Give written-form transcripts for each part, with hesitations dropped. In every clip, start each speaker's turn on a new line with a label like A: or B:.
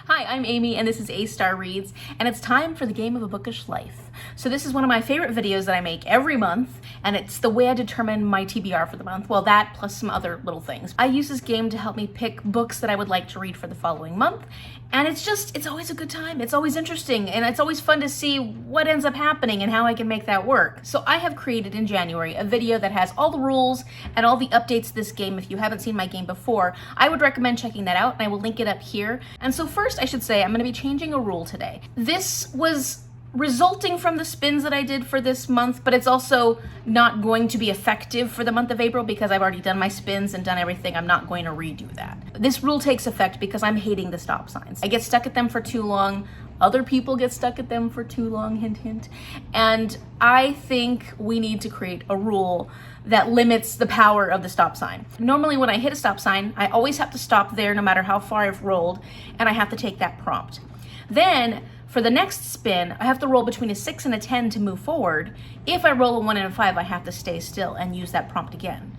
A: Hi, I'm Amy and this is A-Star Reads, and it's time for the game of a bookish life. So this is one of my favorite videos that I make every month, and it's the way I determine my TBR for the month. Well, that plus some other little things. I use this game to help me pick books that I would like to read for the following month, and it's always a good time. It's always interesting, and it's always fun to see what ends up happening and how I can make that work. So I have created in January a video that has all the rules and all the updates to this game. If you haven't seen my game before, I would recommend checking that out, and I will link it up here. And so first, I should say I'm going to be changing a rule today. This was resulting from the spins that I did for this month, but it's also not going to be effective for the month of April because I've already done my spins and done everything. I'm not going to redo that. This rule takes effect because I'm hating the stop signs. I get stuck at them for too long. Other people get stuck at them for too long, hint, hint. And I think we need to create a rule that limits the power of the stop sign. Normally when I hit a stop sign, I always have to stop there no matter how far I've rolled, and I have to take that prompt. Then for the next spin, I have to roll between a 6 and a 10 to move forward. If I roll a 1 and a 5, I have to stay still and use that prompt again.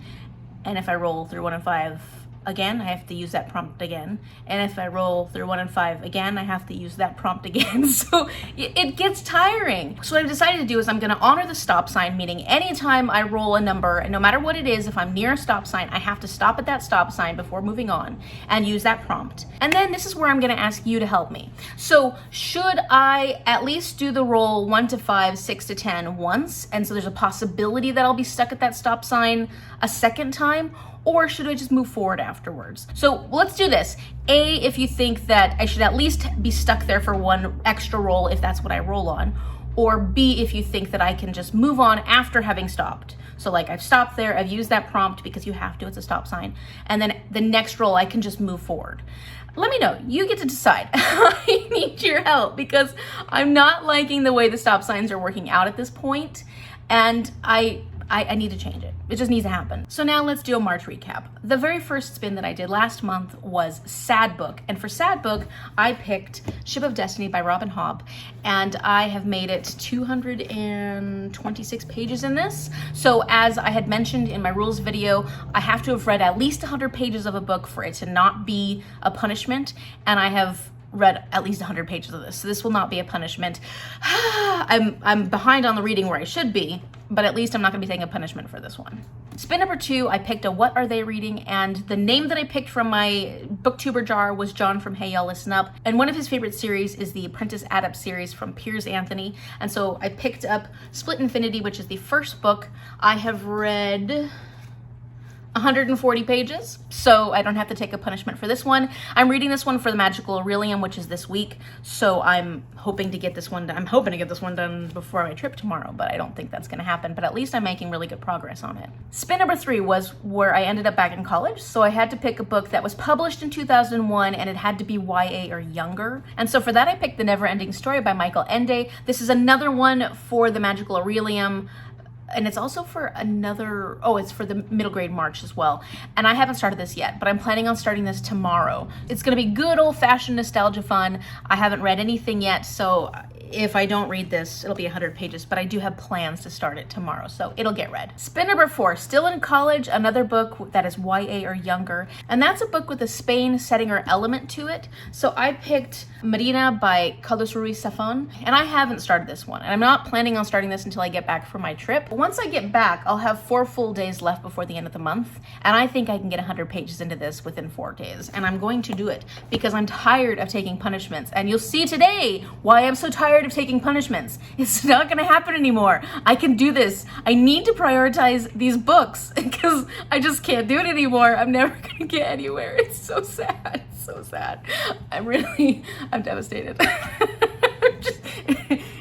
A: And if I roll through 1 and 5 again, I have to use that prompt again. And if I roll through 1 and 5 again, I have to use that prompt again. So it gets tiring. So what I've decided to do is I'm gonna honor the stop sign, meaning anytime I roll a number, and no matter what it is, if I'm near a stop sign, I have to stop at that stop sign before moving on and use that prompt. And then this is where I'm gonna ask you to help me. So should I at least do the roll 1 to 5, 6 to 10 once, and so there's a possibility that I'll be stuck at that stop sign a second time? Or should I just move forward afterwards? So let's do this. A, if you think that I should at least be stuck there for one extra roll if that's what I roll on. Or B, if you think that I can just move on after having stopped. So like I've stopped there, I've used that prompt because you have to, it's a stop sign. And then the next roll I can just move forward. Let me know, you get to decide. I need your help because I'm not liking the way the stop signs are working out at this point, and I need to change it. It just needs to happen. So now let's do a March recap. The very first spin that I did last month was Sad Book. And for Sad Book, I picked Ship of Destiny by Robin Hobb. And I have made it 226 pages in this. So as I had mentioned in my rules video, I have to have read at least 100 pages of a book for it to not be a punishment. And I have read at least 100 pages of this, so this will not be a punishment. I'm behind on the reading where I should be, but at least I'm not gonna be taking a punishment for this one. Spin number 2, I picked a What Are They Reading, and the name that I picked from my booktuber jar was John from Hey Y'all Listen Up, and one of his favorite series is the Apprentice Adept series from Piers Anthony, and so I picked up Split Infinity, which is the first book. I have read 140 pages, so I don't have to take a punishment for this one. I'm reading this one for the Magical Aurelium, which is this week, so I'm hoping to get this one done. I'm hoping to get this one done before my trip tomorrow, but I don't think that's gonna happen, but at least I'm making really good progress on it. Spin number 3 was where I ended up back in college, so I had to pick a book that was published in 2001, and it had to be YA or younger, and so for that I picked The Never-Ending Story by Michael Ende. This is another one for the Magical Aurelium, and it's also for another, it's for the middle grade March as well. And I haven't started this yet, but I'm planning on starting this tomorrow. It's gonna be good old-fashioned nostalgia fun. I haven't read anything yet, so if I don't read this, it'll be 100 pages, but I do have plans to start it tomorrow, so it'll get read. Spin number 4, still in college, another book that is YA or younger, and that's a book with a Spain setting or element to it. So I picked Medina by Carlos Ruiz Zafón, and I haven't started this one, and I'm not planning on starting this until I get back from my trip. Once I get back, I'll have 4 full days left before the end of the month, and I think I can get 100 pages into this within 4 days, and I'm going to do it because I'm tired of taking punishments, and you'll see today why I'm so tired of taking punishments. It's not gonna happen anymore. I can do this. I need to prioritize these books because I just can't do it anymore. I'm never gonna get anywhere. It's so sad. It's so sad. I'm devastated.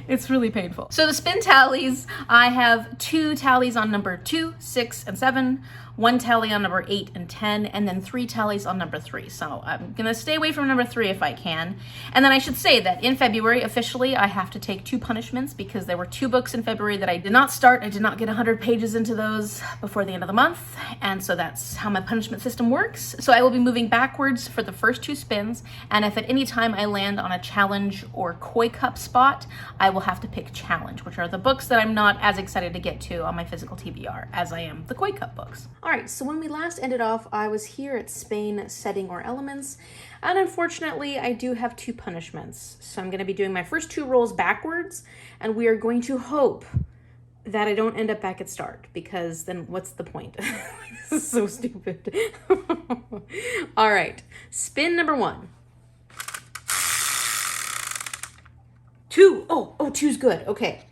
A: It's really painful. So the spin tallies, I have 2 tallies on number 2, 6, and 7, 1 tally on number 8 and 10, and then 3 tallies on number 3. So I'm gonna stay away from number 3 if I can. And then I should say that in February, officially, I have to take 2 punishments because there were 2 books in February that I did not start. I did not get 100 pages into those before the end of the month. And so that's how my punishment system works. So I will be moving backwards for the first 2 spins. And if at any time I land on a challenge or koi cup spot, I will have to pick challenge, which are the books that I'm not as excited to get to on my physical TBR as I am the koi cup books. All right, so when we last ended off, I was here at Spain setting or elements, and unfortunately, I do have 2 punishments. So I'm going to be doing my first 2 rolls backwards, and we are going to hope that I don't end up back at start, because then what's the point? This is so stupid. All right, spin number 1. 2. Oh, 2's good. Okay.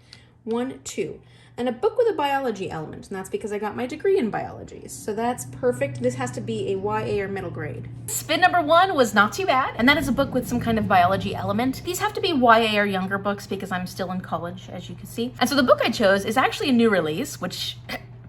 A: 1, 2. And a book with a biology element, and that's because I got my degree in biology. So that's perfect. This has to be a YA or middle grade. Spin number 1 was not too bad, and that is a book with some kind of biology element. These have to be YA or younger books because I'm still in college, as you can see. And so the book I chose is actually a new release, which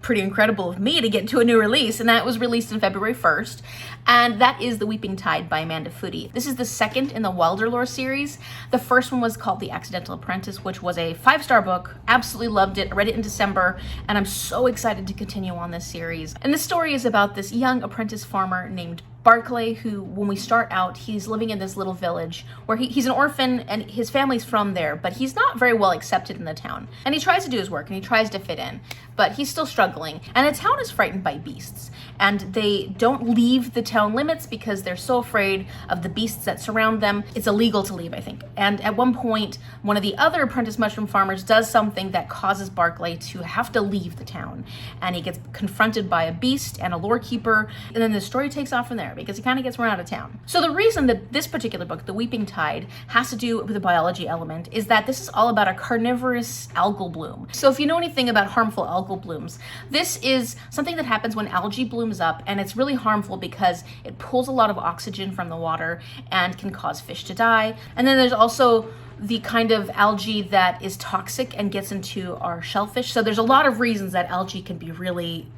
A: pretty incredible of me to get to a new release, and that was released on February 1st, and that is The Weeping Tide by Amanda Foody. This is the second in the Wilder Lore series. The first one was called The Accidental Apprentice, which was a 5-star book. Absolutely loved it. I read it in December, and I'm so excited to continue on this series. And this story is about this young apprentice farmer named Barclay, who, when we start out, he's living in this little village where he's an orphan and his family's from there, but he's not very well accepted in the town. And he tries to do his work and he tries to fit in, but he's still struggling. And the town is frightened by beasts, and they don't leave the town limits because they're so afraid of the beasts that surround them. It's illegal to leave, I think. And at one point, one of the other apprentice mushroom farmers does something that causes Barclay to have to leave the town. And he gets confronted by a beast and a lore keeper, and then the story takes off from there, because he kind of gets run out of town. So the reason that this particular book, The Weeping Tide, has to do with the biology element is that this is all about a carnivorous algal bloom. So if you know anything about harmful algal blooms, this is something that happens when algae blooms up, and it's really harmful because it pulls a lot of oxygen from the water and can cause fish to die. And then there's also the kind of algae that is toxic and gets into our shellfish. So there's a lot of reasons that algae can be really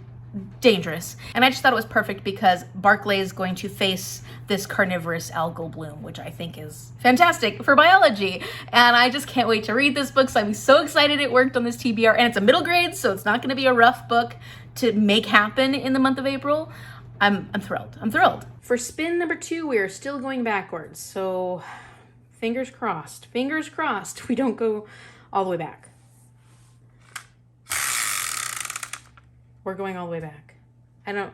A: dangerous. And I just thought it was perfect because Barclay is going to face this carnivorous algal bloom, which I think is fantastic for biology. And I just can't wait to read this book. So I'm so excited it worked on this TBR, and it's a middle grade, so it's not going to be a rough book to make happen in the month of April. I'm thrilled. I'm thrilled. For spin number 2, we are still going backwards. So fingers crossed, we don't go all the way back. We're going all the way back. I don't...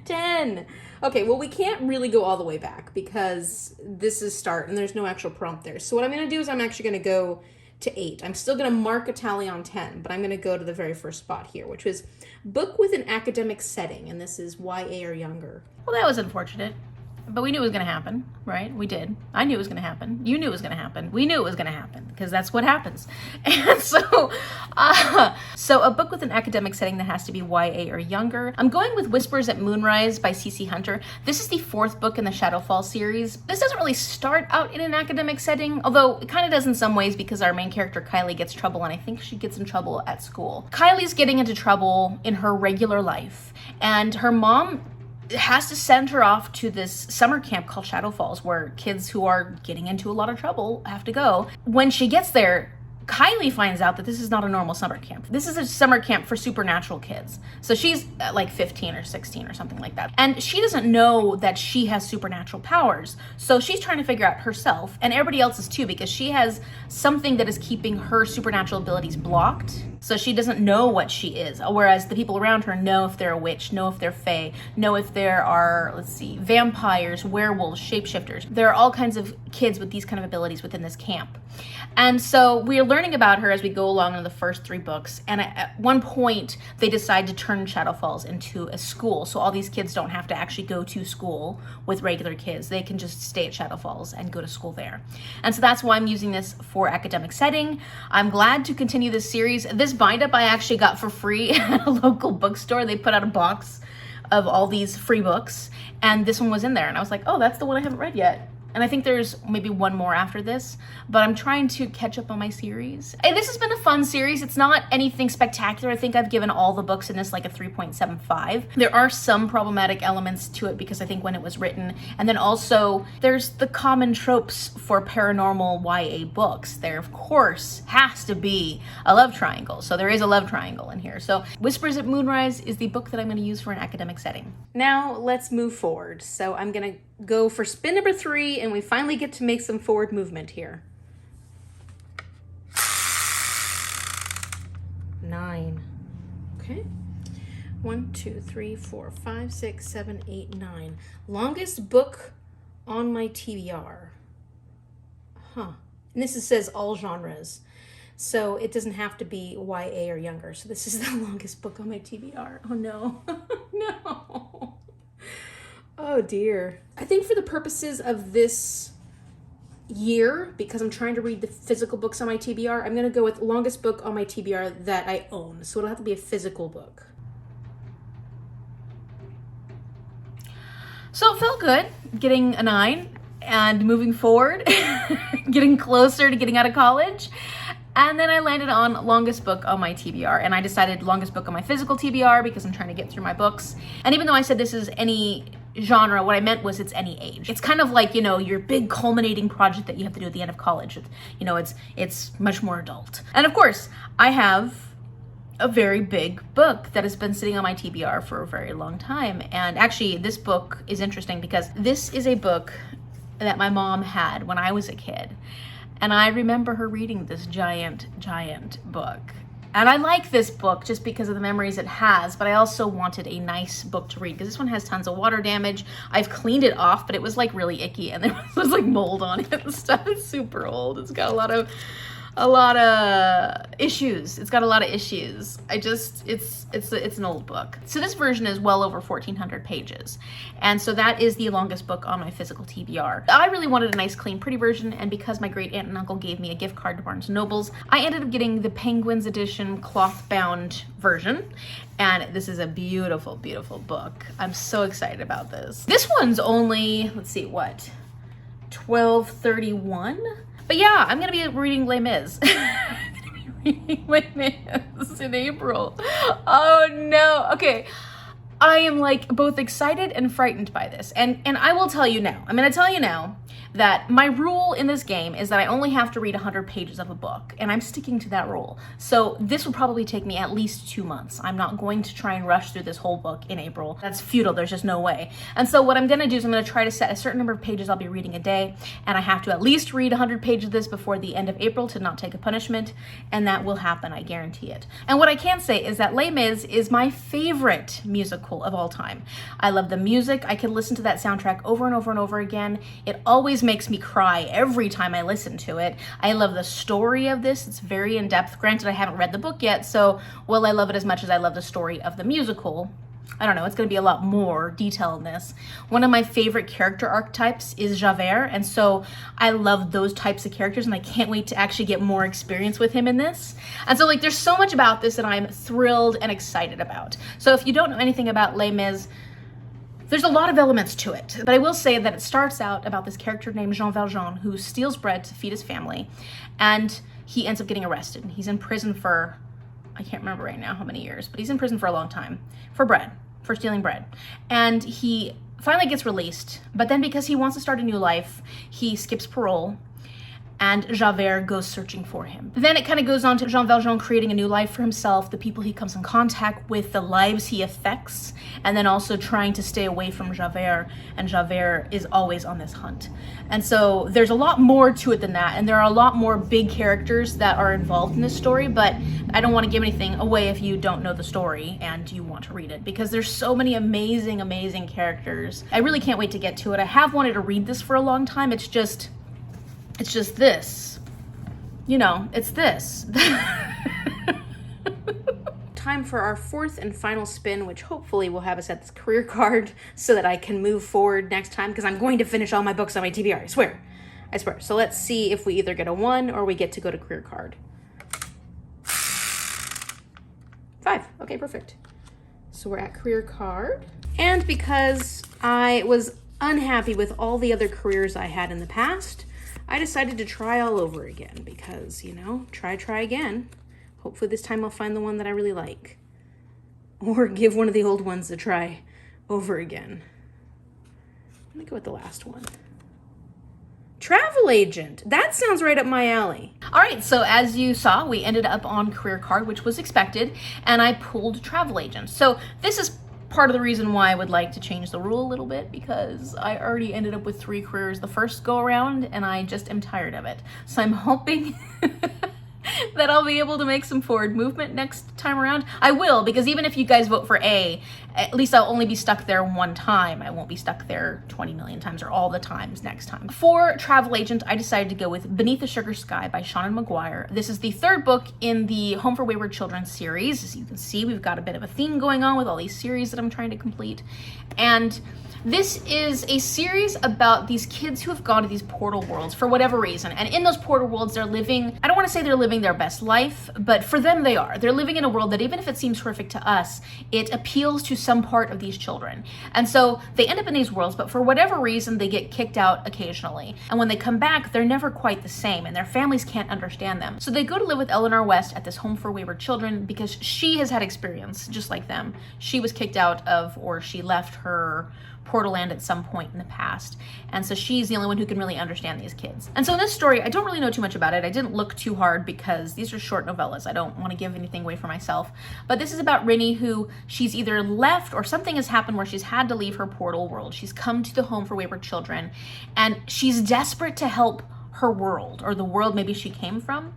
A: 10. Okay, well, we can't really go all the way back because this is start and there's no actual prompt there. So what I'm going to do is I'm actually going to go to 8. I'm still going to mark a tally on 10, but I'm going to go to the very first spot here, which was book with an academic setting, and this is YA or younger. Well, that was unfortunate. But we knew it was going to happen, right? We did. I knew it was going to happen. You knew it was going to happen. We knew it was going to happen because that's what happens. And so a book with an academic setting that has to be YA or younger. I'm going with Whispers at Moonrise by C.C. Hunter. This is the 4th book in the Shadowfall series. This doesn't really start out in an academic setting, although it kind of does in some ways because our main character, Kylie, gets trouble, and I think she gets in trouble at school. Kylie's getting into trouble in her regular life, and her mom has to send her off to this summer camp called Shadow Falls, where kids who are getting into a lot of trouble have to go. When she gets there, Kylie finds out that this is not a normal summer camp. This is a summer camp for supernatural kids. So she's like 15 or 16 or something like that. And she doesn't know that she has supernatural powers. So she's trying to figure out herself, and everybody else is too, because she has something that is keeping her supernatural abilities blocked. So she doesn't know what she is. Whereas the people around her know if they're a witch, know if they're fae, know if there are, vampires, werewolves, shapeshifters. There are all kinds of kids with these kind of abilities within this camp. And so we are learning about her as we go along in the first 3 books. And at one point, they decide to turn Shadow Falls into a school. So all these kids don't have to actually go to school with regular kids. They can just stay at Shadow Falls and go to school there. And so that's why I'm using this for academic setting. I'm glad to continue this series. This bind-up I actually got for free at a local bookstore. They put out a box of all these free books, and this one was in there. And I was like, oh, that's the one I haven't read yet. And I think there's maybe one more after this, but I'm trying to catch up on my series. And this has been a fun series. It's not anything spectacular. I think I've given all the books in this like a 3.75. There are some problematic elements to it because I think when it was written, and then also there's the common tropes for paranormal YA books. There, of course, has to be a love triangle. So there is a love triangle in here. So Whispers at Moonrise is the book that I'm going to use for an academic setting. Now let's move forward. So I'm going to go for spin number 3, and we finally get to make some forward movement here. 9. Okay. 1, 2, 3, 4, 5, 6, 7, 8, 9. Longest book on my TBR. Huh. And this says all genres. So it doesn't have to be YA or younger. So this is the longest book on my TBR. Oh no. No. Oh dear. I think for the purposes of this year, because I'm trying to read the physical books on my TBR, I'm going to go with longest book on my TBR that I own. So it'll have to be a physical book. So it felt good getting a 9 and moving forward, getting closer to getting out of college. And then I landed on longest book on my TBR, and I decided longest book on my physical TBR because I'm trying to get through my books. And even though I said this is any genre, what I meant was it's any age. It's kind of like, you know, your big culminating project that you have to do at the end of college. You know, it's much more adult. And of course, I have a very big book that has been sitting on my TBR for a very long time. And actually, this book is interesting because this is a book that my mom had when I was a kid. And I remember her reading this giant, giant book. And I like this book just because of the memories it has, but I also wanted a nice book to read because this one has tons of water damage. I've cleaned it off, but it was like really icky and there was like mold on it and stuff. It's super old. It's got a lot of issues. It's got a lot of issues. It's an old book. So this version is well over 1,400 pages. And so that is the longest book on my physical TBR. I really wanted a nice, clean, pretty version. And because my great aunt and uncle gave me a gift card to Barnes & Nobles, I ended up getting the Penguins edition cloth bound version. And this is a beautiful, beautiful book. I'm so excited about this. This one's only, let's see, what? 1231? But yeah, I'm gonna be reading Les Mis. I'm gonna be reading Les Mis in April. Oh no, okay. I am like both excited and frightened by this. And I will tell you now, I'm gonna tell you now that my rule in this game is that I only have to read 100 pages of a book, and I'm sticking to that rule. So this will probably take me at least 2 months. I'm not going to try and rush through this whole book in April. That's futile, there's just no way. And so what I'm gonna do is I'm gonna try to set a certain number of pages I'll be reading a day, and I have to at least read 100 pages of this before the end of April to not take a punishment, and that will happen, I guarantee it. And what I can say is that Les Mis is my favorite musical of all time. I love the music. I can listen to that soundtrack over and over and over again. It always makes me cry every time I listen to it. I love the story of this. It's very in-depth. Granted, I haven't read the book yet, so will I love it as much as I love the story of the musical? I don't know, it's gonna be a lot more detail in this. One of my favorite character archetypes is Javert, and so I love those types of characters, and I can't wait to actually get more experience with him in this. And so like, there's so much about this that I'm thrilled and excited about. So if you don't know anything about Les Mis, there's a lot of elements to it, but I will say that it starts out about this character named Jean Valjean who steals bread to feed his family, and he ends up getting arrested. He's in prison for, I can't remember right now how many years, but he's in prison for a long time for bread, for stealing bread. And he finally gets released, but then because he wants to start a new life, he skips parole, and Javert goes searching for him. Then it kind of goes on to Jean Valjean creating a new life for himself, the people he comes in contact with, the lives he affects, and then also trying to stay away from Javert, and Javert is always on this hunt. And so there's a lot more to it than that, and there are a lot more big characters that are involved in this story, but I don't want to give anything away if you don't know the story and you want to read it, because there's so many amazing, amazing characters. I really can't wait to get to it. I have wanted to read this for a long time. It's just this, you know, it's this. Time for our fourth and final spin, which hopefully will have us at this career card so that I can move forward next time, because I'm going to finish all my books on my TBR, I swear. So let's see if we either get a 1 or we get to go to career card. 5, okay, perfect. So we're at career card. And because I was unhappy with all the other careers I had in the past, I decided to try all over again because, you know, try again. Hopefully this time I'll find the one that I really like. Or give one of the old ones a try over again. Let me go with the last one. Travel agent. That sounds right up my alley. All right, so as you saw, we ended up on career card, which was expected, and I pulled travel agent. So this is part of the reason why I would like to change the rule a little bit, because I already ended up with 3 careers the first go around and I just am tired of it. So I'm hoping that I'll be able to make some forward movement next time around. I will, because even if you guys vote for A, at least I'll only be stuck there one time. I won't be stuck there 20 million times or all the times next time. For travel agent, I decided to go with Beneath the Sugar Sky by Seanan McGuire. This is the third book in the Home for Wayward Children series. As you can see, we've got a bit of a theme going on with all these series that I'm trying to complete. And this is a series about these kids who have gone to these portal worlds for whatever reason. And in those portal worlds, they're living, I don't want to say they're living their best life, but for them they are. They're living in a world that even if it seems horrific to us, it appeals to some part of these children. And so they end up in these worlds, but for whatever reason, they get kicked out occasionally. And when they come back, they're never quite the same, and their families can't understand them. So they go to live with Eleanor West at this Home for Wayward Children because she has had experience just like them. She was kicked out of, or she left her portal land at some point in the past. And so she's the only one who can really understand these kids. And so in this story, I don't really know too much about it. I didn't look too hard because these are short novellas. I don't want to give anything away for myself. But this is about Rinny, who she's either left or something has happened where she's had to leave her portal world. She's come to the Home for Wayward Children, and she's desperate to help her world, or the world maybe she came from.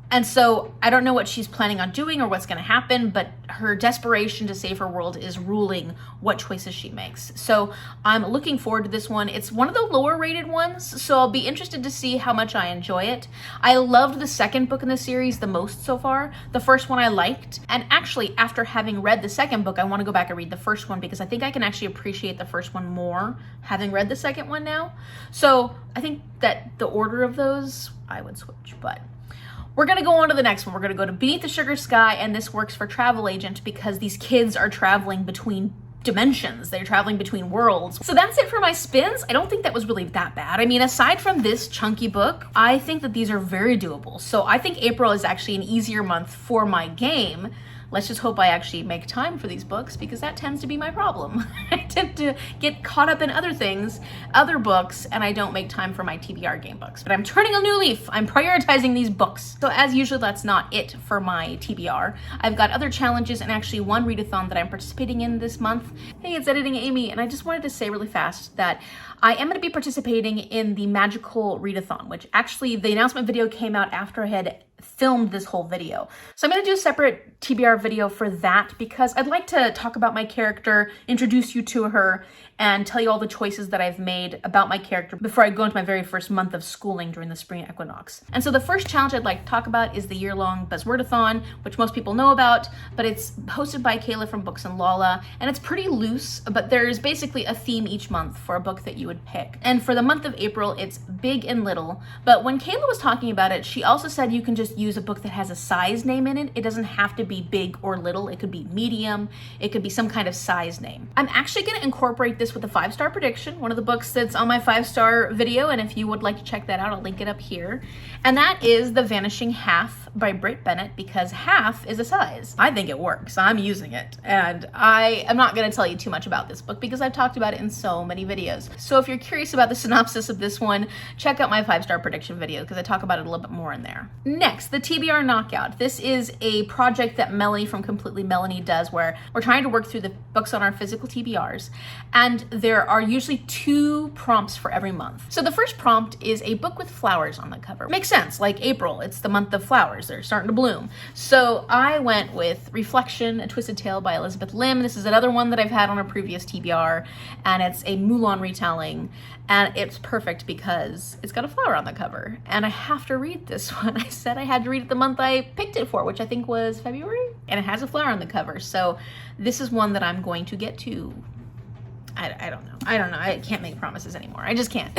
A: And so I don't know what she's planning on doing or what's going to happen, but her desperation to save her world is ruling what choices she makes. So I'm looking forward to this one. It's one of the lower rated ones, so I'll be interested to see how much I enjoy it. I loved the second book in the series the most so far. The first one I liked. And actually, after having read the second book, I want to go back and read the first one because I think I can actually appreciate the first one more having read the second one now. So I think that the order of those, I would switch, but we're gonna go on to the next one. We're gonna go to Beneath the Sugar Sky, and this works for travel agent because these kids are traveling between dimensions. They're traveling between worlds. So that's it for my spins. I don't think that was really that bad. I mean, aside from this chunky book, I think that these are very doable. So I think April is actually an easier month for my game. Let's just hope I actually make time for these books because that tends to be my problem. I tend to get caught up in other things, other books, and I don't make time for my TBR game books. But I'm turning a new leaf. I'm prioritizing these books. So as usual, that's not it for my TBR. I've got other challenges and actually one readathon that I'm participating in this month. Hey, it's Editing Amy, and I just wanted to say really fast that I am going to be participating in the magical readathon, which actually the announcement video came out after I had filmed this whole video. So I'm going to do a separate TBR video for that because I'd like to talk about my character, introduce you to her, and tell you all the choices that I've made about my character before I go into my very first month of schooling during the spring equinox. And so the first challenge I'd like to talk about is the year-long Buzzwordathon, which most people know about, but it's hosted by Kayla from Booksandlala, and it's pretty loose, but there's basically a theme each month for a book that you would pick. And for the month of April, it's big and little, but when Kayla was talking about it, she also said you can just use a book that has a size name in it. It doesn't have to be big or little. It could be medium. It could be some kind of size name. I'm actually going to incorporate this with a 5-star prediction, one of the books that's on my 5-star video, and if you would like to check that out, I'll link it up here. And that is The Vanishing Half by Bennett, because half is a size. I think it works. I'm using it. And I am not going to tell you too much about this book because I've talked about it in so many videos. So if you're curious about the synopsis of this one, check out my 5-star prediction video because I talk about it a little bit more in there. Next, the TBR Knockout. This is a project that Melanie from Completely Melanie does where we're trying to work through the books on our physical TBRs, and there are usually 2 prompts for every month. So the first prompt is a book with flowers on the cover. Makes sense, like April, it's the month of flowers. They're starting to bloom. So I went with Reflection, A Twisted Tale by Elizabeth Lim. This is another one that I've had on a previous TBR, and it's a Mulan retelling, and it's perfect because it's got a flower on the cover, and I have to read this one. I said I had to read it the month I picked it for, which I think was February, and it has a flower on the cover. So this is one that I'm going to get to. I don't know. I can't make promises anymore. I just can't.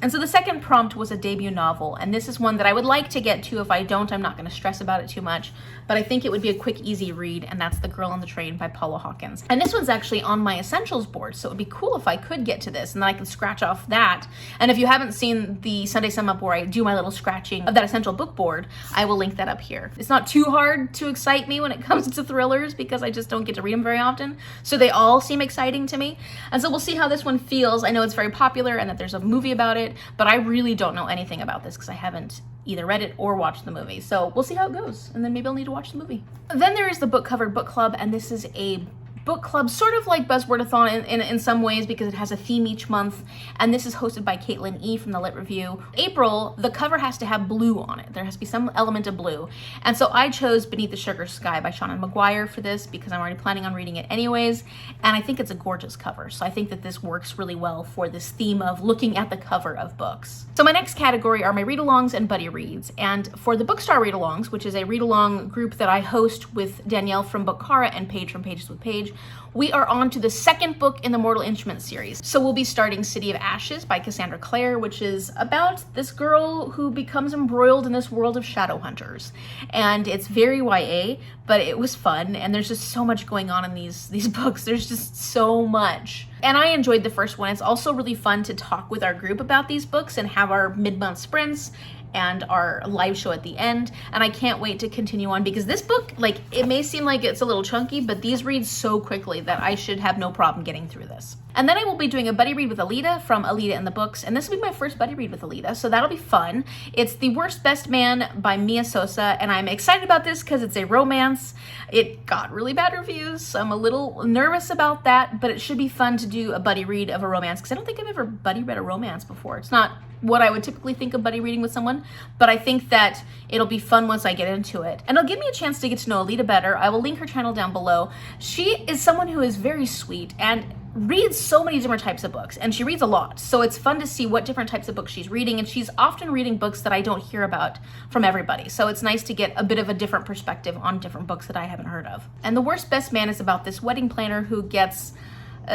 A: And so the second prompt was a debut novel, and this is one that I would like to get to. If I don't, I'm not going to stress about it too much, but I think it would be a quick, easy read, and that's The Girl on the Train by Paula Hawkins. And this one's actually on my essentials board, so it would be cool if I could get to this, and then I can scratch off that. And if you haven't seen the Sunday Sum Up where I do my little scratching of that essential book board, I will link that up here. It's not too hard to excite me when it comes to thrillers because I just don't get to read them very often, so they all seem exciting to me. And so we'll see how this one feels. I know it's very popular and that there's a movie about it, but I really don't know anything about this because I haven't either read it or watched the movie. So we'll see how it goes, and then maybe I'll need to watch the movie. Then there is the Book Covered Book Club, and this is a book club, sort of like Buzzwordathon in some ways, because it has a theme each month, and this is hosted by Caitlin E. from the Lit Review. April, the cover has to have blue on it. There has to be some element of blue. And so I chose Beneath the Sugar Sky by Seanan McGuire for this because I'm already planning on reading it anyways, and I think it's a gorgeous cover. So I think that this works really well for this theme of looking at the cover of books. So my next category are my read-alongs and buddy reads. And for the bookStara read-alongs, which is a read-along group that I host with Danielle from bookchara and Paige from PageswithPaige, we are on to the second book in the Mortal Instruments series. So we'll be starting City of Ashes by Cassandra Clare, which is about this girl who becomes embroiled in this world of shadow hunters. And it's very YA, but it was fun, and there's just so much going on in these books. There's just so much. And I enjoyed the first one. It's also really fun to talk with our group about these books and have our mid-month sprints and our live show at the end. And I can't wait to continue on because this book, like, it may seem like it's a little chunky, but these read so quickly that I should have no problem getting through this. And then I will be doing a buddy read with Alita from Alita in the Books, and this will be my first buddy read with Alita, so that'll be fun. It's The Worst Best Man by Mia Sosa, and I'm excited about this because it's a romance. It got really bad reviews, so I'm a little nervous about that, but it should be fun to do a buddy read of a romance because I don't think I've ever buddy read a romance before. It's not what I would typically think of buddy reading with someone, but I think that it'll be fun once I get into it. And it'll give me a chance to get to know Alita better. I will link her channel down below. She is someone who is very sweet and reads so many different types of books, and she reads a lot. So it's fun to see what different types of books she's reading, and she's often reading books that I don't hear about from everybody. So it's nice to get a bit of a different perspective on different books that I haven't heard of. And The Worst Best Man is about this wedding planner who gets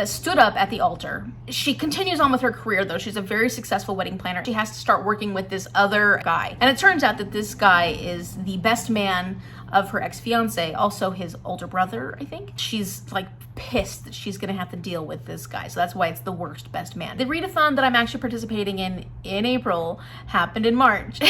A: stood up at the altar. She continues on with her career though. She's a very successful wedding planner. She has to start working with this other guy. And it turns out that this guy is the best man of her ex-fiance, also his older brother, I think. She's like pissed that she's gonna have to deal with this guy. So that's why it's The Worst Best Man. The readathon that I'm actually participating in April happened in March.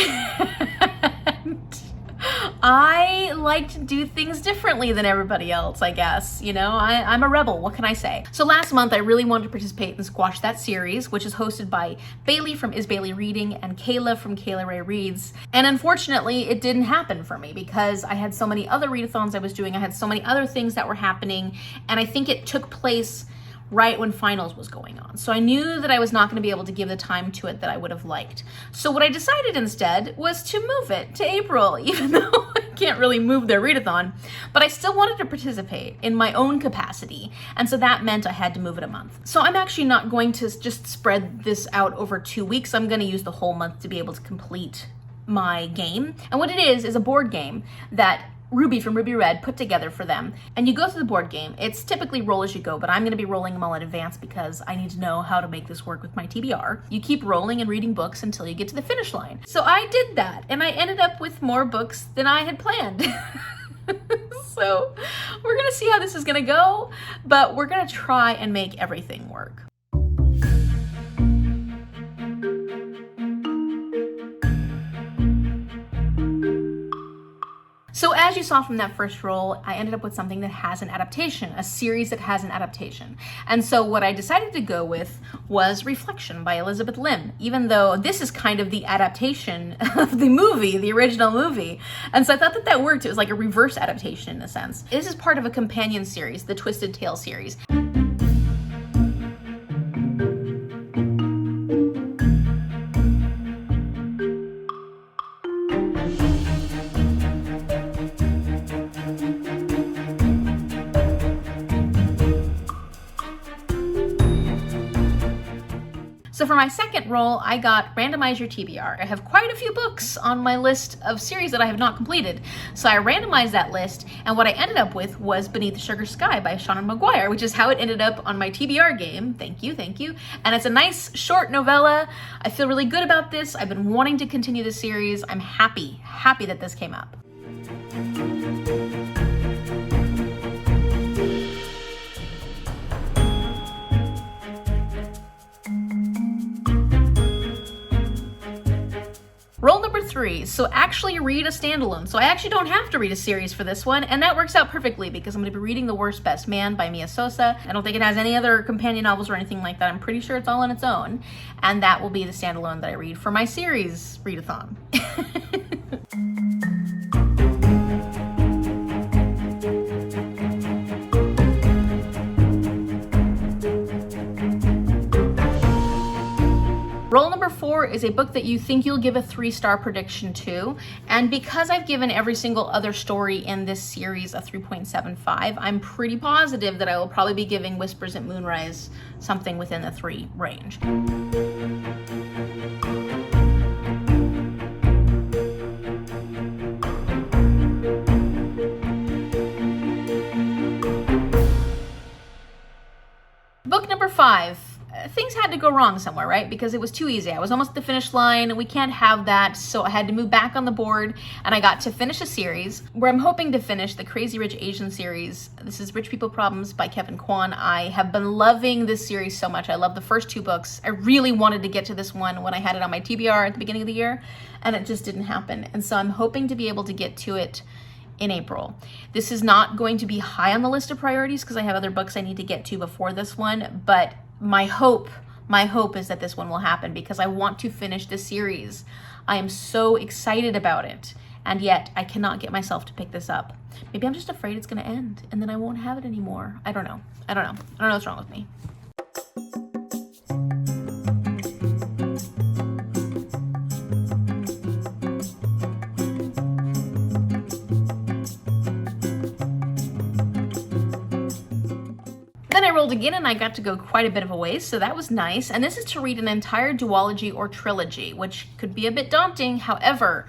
A: I like to do things differently than everybody else, I guess. You know, I'm a rebel. What can I say? So last month, I really wanted to participate in Squash That series, which is hosted by Bailey from Is Bailey Reading and Kayla from Kayla Ray Reads. And unfortunately, it didn't happen for me because I had so many other readathons I was doing. I had so many other things that were happening. And I think it took place right when finals was going on. So I knew that I was not going to be able to give the time to it that I would have liked. So what I decided instead was to move it to April, even though I can't really move their readathon, but I still wanted to participate in my own capacity. And so that meant I had to move it a month. So I'm actually not going to just spread this out over 2 weeks. I'm going to use the whole month to be able to complete my game. And what it is a board game that Ruby from Ruby Red put together for them. And you go through the board game. It's typically roll as you go, but I'm going to be rolling them all in advance because I need to know how to make this work with my TBR. You keep rolling and reading books until you get to the finish line. So I did that, and I ended up with more books than I had planned. So we're going to see how this is going to go, but we're going to try and make everything work. So as you saw from that first roll, I ended up with something that has an adaptation, a series that has an adaptation. And so what I decided to go with was Reflection by Elizabeth Lim, even though this is kind of the adaptation of the movie, the original movie. And so I thought that that worked. It was like a reverse adaptation in a sense. This is part of a companion series, the Twisted Tale series. So for my second roll, I got Randomize Your TBR. I have quite a few books on my list of series that I have not completed. So I randomized that list, and what I ended up with was Beneath the Sugar Sky by Seanan McGuire, which is how it ended up on my TBR game. Thank you, thank you. And it's a nice short novella. I feel really good about this. I've been wanting to continue the series. I'm happy that this came up. Roll number 3, so actually read a standalone. So I actually don't have to read a series for this one, and that works out perfectly because I'm going to be reading The Worst Best Man by Mia Sosa. I don't think it has any other companion novels or anything like that. I'm pretty sure it's all on its own, and that will be the standalone that I read for my series readathon. number 4 is a book that you think you'll give a 3-star prediction to. And because I've given every single other story in this series a 3.75, I'm pretty positive that I will probably be giving Whispers at Moonrise something within the 3 range. Book number 5. Things had to go wrong somewhere, right? Because it was too easy. I was almost at the finish line. We can't have that. So I had to move back on the board, and I got to finish a series where I'm hoping to finish the Crazy Rich Asian series. This is Rich People Problems by Kevin Kwan. I have been loving this series so much. I love the first 2 books. I really wanted to get to this one when I had it on my TBR at the beginning of the year, and it just didn't happen. And so I'm hoping to be able to get to it in April. This is not going to be high on the list of priorities because I have other books I need to get to before this one, but my hope is that this one will happen because I want to finish this series. I am so excited about it, and yet I cannot get myself to pick this up. Maybe I'm just afraid it's going to end and then I won't have it anymore. I don't know what's wrong with me. Then I rolled again and I got to go quite a bit of a ways, so that was nice. And this is to read an entire duology or trilogy, which could be a bit daunting. However,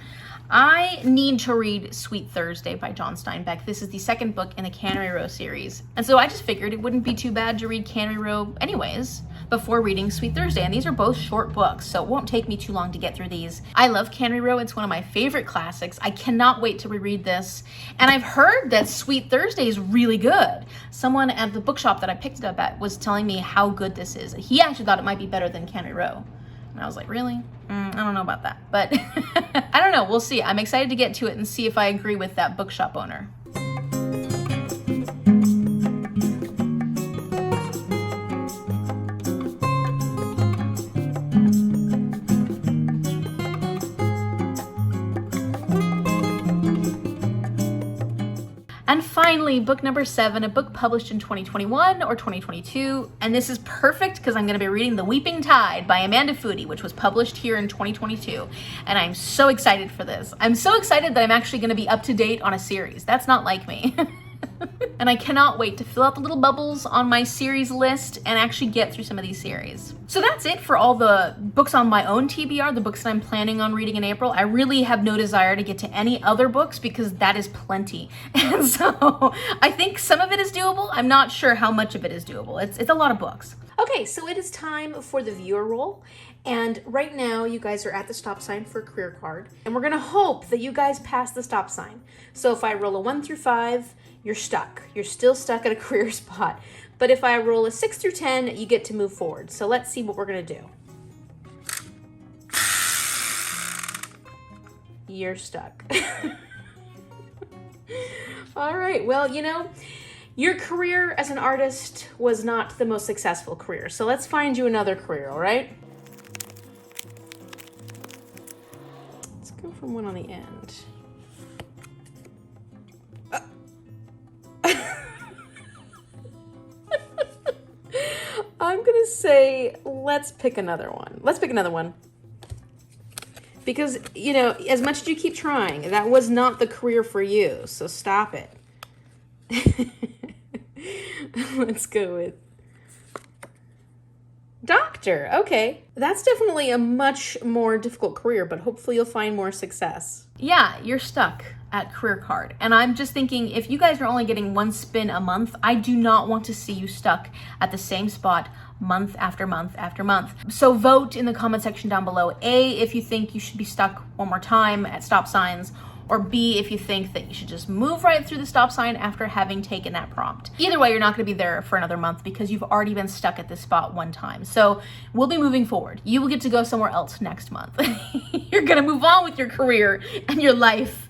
A: I need to read Sweet Thursday by John Steinbeck. This is the 2nd book in the Cannery Row series. And so I just figured it wouldn't be too bad to read Cannery Row anyways before reading Sweet Thursday. And these are both short books, so it won't take me too long to get through these. I love Cannery Row. It's one of my favorite classics. I cannot wait to reread this. And I've heard that Sweet Thursday is really good. Someone at the bookshop that I picked it up at was telling me how good this is. He actually thought it might be better than Cannery Row. And I was like, really? I don't know about that. But I don't know. We'll see. I'm excited to get to it and see if I agree with that bookshop owner. And finally, book number 7, a book published in 2021 or 2022. And this is perfect because I'm going to be reading The Weeping Tide by Amanda Foody, which was published here in 2022. And I'm so excited for this. I'm so excited that I'm actually going to be up to date on a series. That's not like me. And I cannot wait to fill out the little bubbles on my series list and actually get through some of these series. So that's it for all the books on my own TBR, the books that I'm planning on reading in April. I really have no desire to get to any other books because that is plenty. And so I think some of it is doable. I'm not sure how much of it is doable. It's a lot of books. Okay, so it is time for the viewer roll. And right now you guys are at the stop sign for a career card. And we're gonna hope that you guys pass the stop sign. So if I roll a 1 through 5, you're stuck. You're still stuck at a career spot. But if I roll a 6 through 10, you get to move forward. So let's see what we're gonna do. You're stuck. All right, well, you know, your career as an artist was not the most successful career. So let's find you another career, all right? Let's go from one on the end. I'm gonna say, let's pick another one. Let's pick another one. Because, you know, as much as you keep trying, that was not the career for you. So stop it. Let's go with doctor. Okay. That's definitely a much more difficult career, but hopefully you'll find more success. Yeah, you're stuck at career card. And I'm just thinking, if you guys are only getting 1 spin a month, I do not want to see you stuck at the same spot month after month after month. So vote in the comment section down below. A, if you think you should be stuck one more time at stop signs, or B, if you think that you should just move right through the stop sign after having taken that prompt. Either way, you're not gonna be there for another month because you've already been stuck at this spot one time. So we'll be moving forward. You will get to go somewhere else next month. You're gonna move on with your career and your life,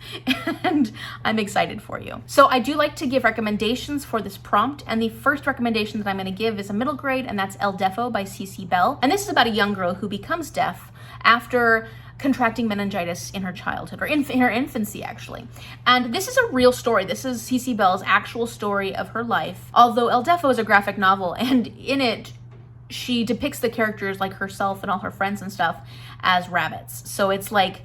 A: and I'm excited for you. So I do like to give recommendations for this prompt, and the first recommendation that I'm gonna give is a middle grade, and that's El Defo by CC Bell. And this is about a young girl who becomes deaf after contracting meningitis in her childhood, or in her infancy, actually. And this is a real story. This is CC Bell's actual story of her life. Although El Defo is a graphic novel, and in it, she depicts the characters, like herself and all her friends and stuff, as rabbits. So it's like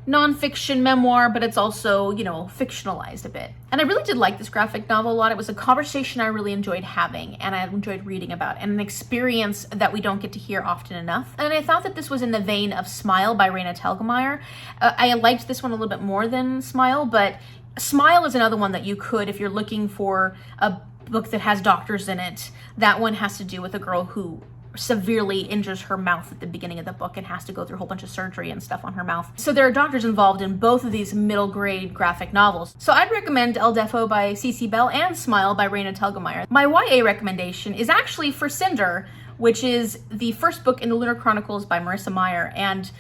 A: nonfiction memoir, but it's also, you know, fictionalized a bit. And I really did like this graphic novel a lot. It was a conversation I really enjoyed having and I enjoyed reading about, and an experience that we don't get to hear often enough. And I thought that this was in the vein of Smile by Raina Telgemeier. I liked this one a little bit more than Smile, but Smile is another one that you could, if you're looking for a book that has doctors in it. That one has to do with a girl who severely injures her mouth at the beginning of the book and has to go through a whole bunch of surgery and stuff on her mouth. So there are doctors involved in both of these middle grade graphic novels. So I'd recommend El Defo by C.C. Bell and Smile by Raina Telgemeier. My YA recommendation is actually for Cinder, which is the first book in the Lunar Chronicles by Marissa Meyer, and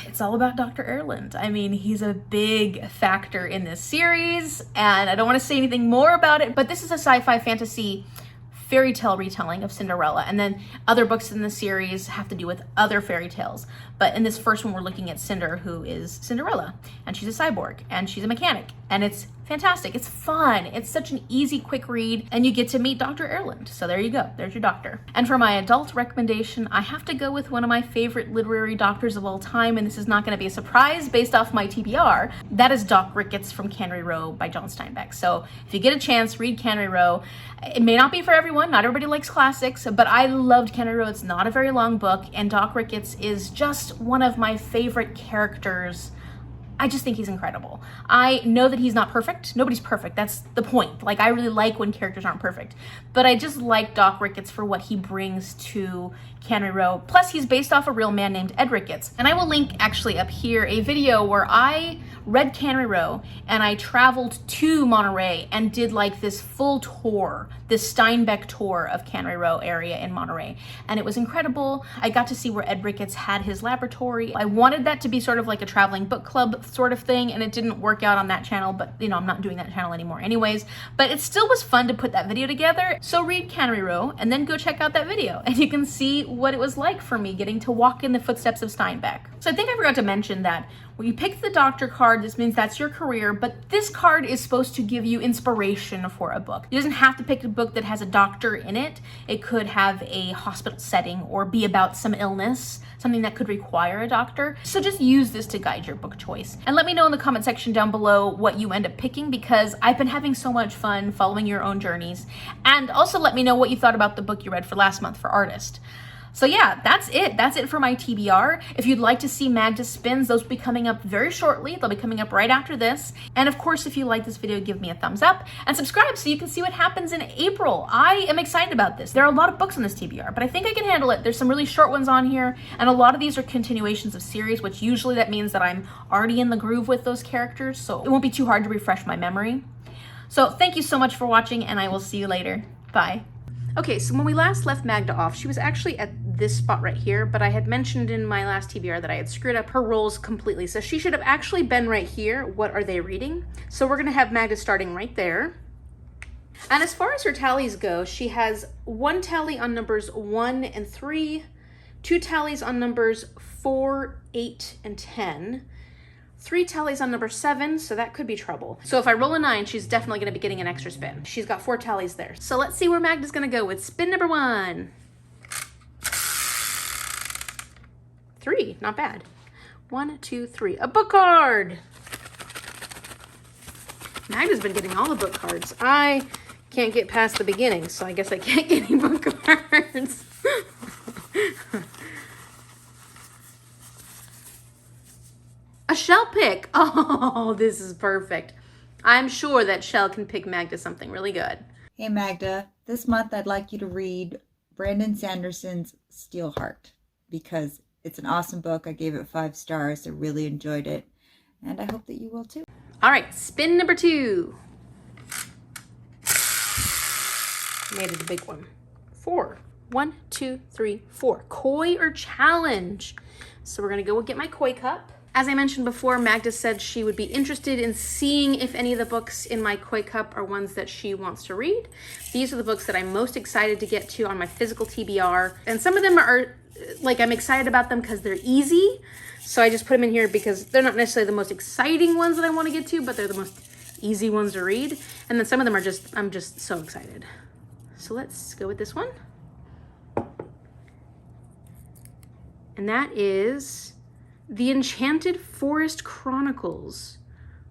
A: it's all about Dr. Erland. I mean, he's a big factor in this series, and I don't want to say anything more about it, but this is a sci-fi fantasy fairy tale retelling of Cinderella, and then other books in the series have to do with other fairy tales. But in this first one, we're looking at Cinder, who is Cinderella, and she's a cyborg, and she's a mechanic, and it's fantastic. It's fun. It's such an easy, quick read, and you get to meet Dr. Erland. So there you go. There's your doctor. And for my adult recommendation, I have to go with one of my favorite literary doctors of all time, and this is not going to be a surprise based off my TBR. That is Doc Ricketts from Cannery Row by John Steinbeck. So if you get a chance, read Cannery Row. It may not be for everyone. Not everybody likes classics, but I loved Cannery Row. It's not a very long book, and Doc Ricketts is just one of my favorite characters. I just think he's incredible. I know that he's not perfect. Nobody's perfect. That's the point. Like, I really like when characters aren't perfect. But I just like Doc Ricketts for what he brings to Cannery Row. Plus, he's based off a real man named Ed Ricketts. And I will link, actually, up here, a video where I read Cannery Row and I traveled to Monterey and did like this full tour, this Steinbeck tour of Cannery Row area in Monterey. And it was incredible. I got to see where Ed Ricketts had his laboratory. I wanted that to be sort of like a traveling book club sort of thing, and it didn't work out on that channel, but you know, I'm not doing that channel anymore anyways. But it still was fun to put that video together. So read Cannery Row and then go check out that video, and you can see what it was like for me getting to walk in the footsteps of Steinbeck. So I think I forgot to mention that when you pick the doctor card, this means that's your career, but this card is supposed to give you inspiration for a book. It doesn't have to pick a book that has a doctor in it. It could have a hospital setting or be about some illness, something that could require a doctor. So just use this to guide your book choice. And let me know in the comment section down below what you end up picking, because I've been having so much fun following your own journeys. And also let me know what you thought about the book you read for last month for Artist. So yeah, that's it. That's it for my TBR. If you'd like to see Magda spins, those will be coming up very shortly. They'll be coming up right after this. And of course, if you like this video, give me a thumbs up and subscribe so you can see what happens in April. I am excited about this. There are a lot of books on this TBR, but I think I can handle it. There's some really short ones on here, and a lot of these are continuations of series, which usually that means that I'm already in the groove with those characters, so it won't be too hard to refresh my memory. So thank you so much for watching, and I will see you later. Bye. Okay, so when we last left Magda off, she was actually at this spot right here, but I had mentioned in my last TBR that I had screwed up her roles completely. So she should have actually been right here. What are they reading? So we're gonna have Magda starting right there. And as far as her tallies go, she has one tally on numbers 1 and 3, 2 tallies on numbers 4, 8, and 10, 3 tallies on number 7, so that could be trouble. So if I roll a 9, she's definitely gonna be getting an extra spin. She's got 4 tallies there. So let's see where Magda's gonna go with spin number 1. 3, not bad. 1, 2, 3, a book card. Magda's been getting all the book cards. I can't get past the beginning, so I guess I can't get any book cards. A Shell pick. Oh, this is perfect. I'm sure that Shell can pick Magda something really good.
B: Hey Magda, this month I'd like you to read Brandon Sanderson's Steelheart, because it's an awesome book. I gave it 5 stars. I really enjoyed it, and I hope that you will too.
A: All right, spin number 2. Made it a big one. 4. 1, 2, 3, 4. Koi or challenge? So we're gonna go get my koi cup. As I mentioned before, Magda said she would be interested in seeing if any of the books in my koi cup are ones that she wants to read. These are the books that I'm most excited to get to on my physical TBR. And some of them are, like, I'm excited about them because they're easy. So I just put them in here because they're not necessarily the most exciting ones that I want to get to, but they're the most easy ones to read. And then some of them are just, I'm just so excited. So let's go with this one. And that is The Enchanted Forest Chronicles.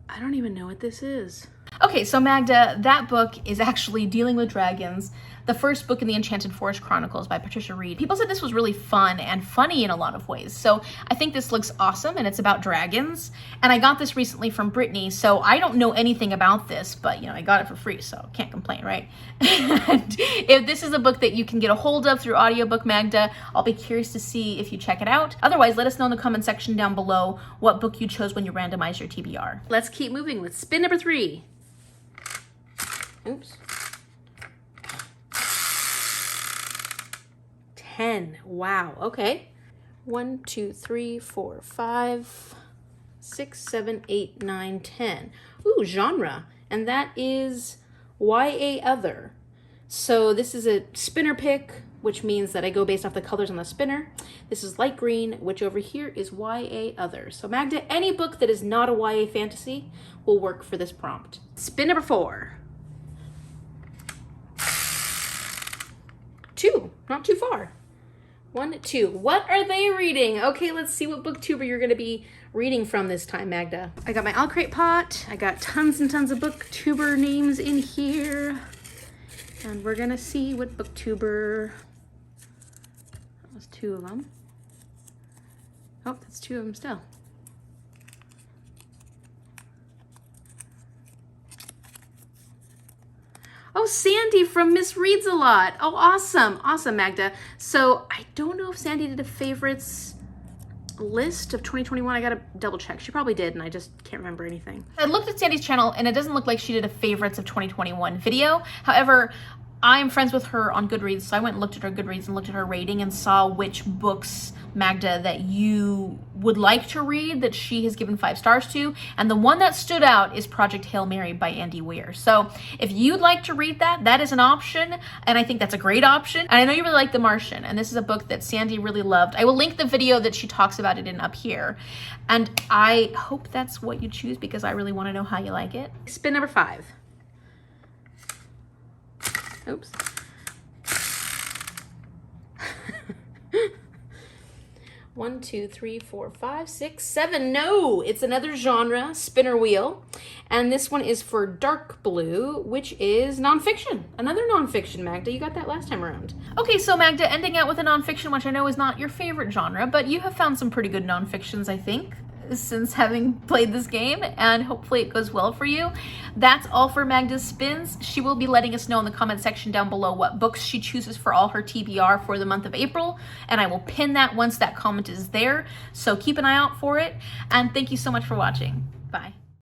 A: I don't even know what this is. Okay, so Magda, that book is actually Dealing with Dragons, the first book in the Enchanted Forest Chronicles by Patricia Reed. People said this was really fun and funny in a lot of ways. So I think this looks awesome, and it's about dragons. And I got this recently from Brittany, so I don't know anything about this, but I got it for free, so can't complain, right? And if this is a book that you can get a hold of through audiobook, Magda, I'll be curious to see if you check it out. Otherwise, let us know in the comment section down below what book you chose when you randomized your TBR. Let's keep moving with spin number 3. Oops. 10. Wow. Okay. 1, 2, 3, 4, 5, 6, 7, 8, 9, 10. Ooh, genre. And that is YA Other. So this is a spinner pick, which means that I go based off the colors on the spinner. This is light green, which over here is YA Other. So Magda, any book that is not a YA fantasy will work for this prompt. Spin number 4. 2. Not too far. 1, 2. What are they reading? Okay, let's see what booktuber you're going to be reading from this time, Magda. I got my Alcrate pot. I got tons and tons of booktuber names in here. And we're going to see what booktuber... That was 2 of them. Oh, that's 2 of them still. Oh, Sandy from Miss Reads a Lot. Oh, awesome. Awesome, Magda. So I don't know if Sandy did a favorites list of 2021. I gotta double check. She probably did, and I just can't remember anything. I looked at Sandy's channel, and it doesn't look like she did a favorites of 2021 video. However, I'm friends with her on Goodreads, so I went and looked at her Goodreads and looked at her rating and saw which books, Magda, that you would like to read that she has given 5 stars to. And the one that stood out is Project Hail Mary by Andy Weir. So if you'd like to read that, that is an option. And I think that's a great option. And I know you really like The Martian. And this is a book that Sandy really loved. I will link the video that she talks about it in up here. And I hope that's what you choose because I really want to know how you like it. Spin number 5. Oops. One, 2, 3, 4, 5, 6, 7. No, it's another genre, spinner wheel. And this one is for dark blue, which is nonfiction. Another nonfiction, Magda. You got that last time around. Okay, so Magda, ending out with a nonfiction, which I know is not your favorite genre, but you have found some pretty good nonfictions, I think, since having played this game, and hopefully it goes well for you. That's all for Magda's spins. She will be letting us know in the comment section down below what books she chooses for all her TBR for the month of April, and I will pin that once that comment is there, so keep an eye out for it, and thank you so much for watching. Bye.